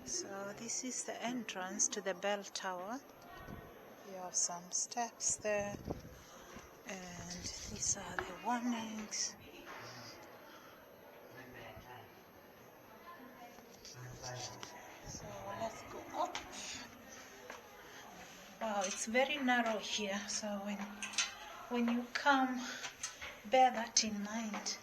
So this is the entrance to the bell tower. You have some steps there, and these are the warnings. So let's go up. Wow, it's very narrow here, so when you come, bear that in mind.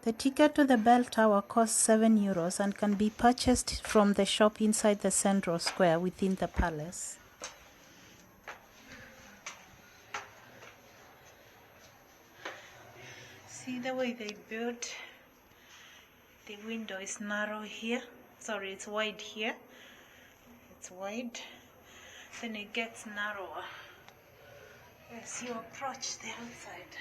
The ticket to the bell tower costs €7 and can be purchased from the shop inside the central square within the palace. See the way they built? The window is narrow here. Sorry, it's wide here. It's wide. Then it gets narrower as you approach the outside.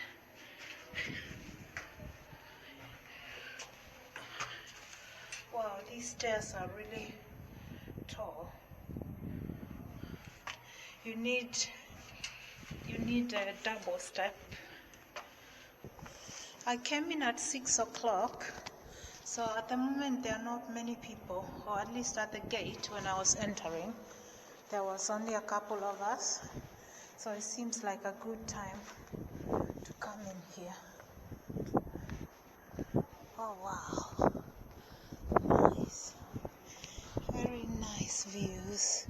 Wow, these stairs are really tall. You need a double step. I came in at 6 o'clock, so at the moment there are not many people, or at least at the gate when I was entering, there was only a couple of us, so it seems like a good time to come in here. Oh wow, nice, very nice views.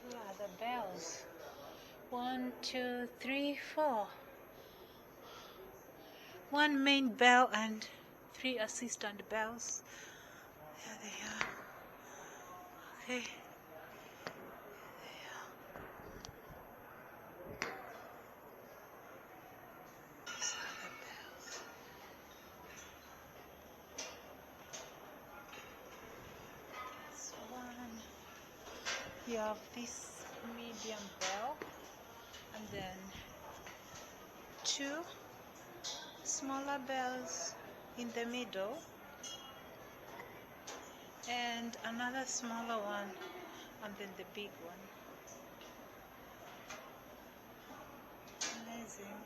Here are the bells. 1, 2, 3, 4. One main bell and 3 assistant bells. There they are. Okay. There they are. These are the bells. This one. You have this medium bell, and then 2 smaller bells in the middle, and another smaller one, and then the big one. Amazing.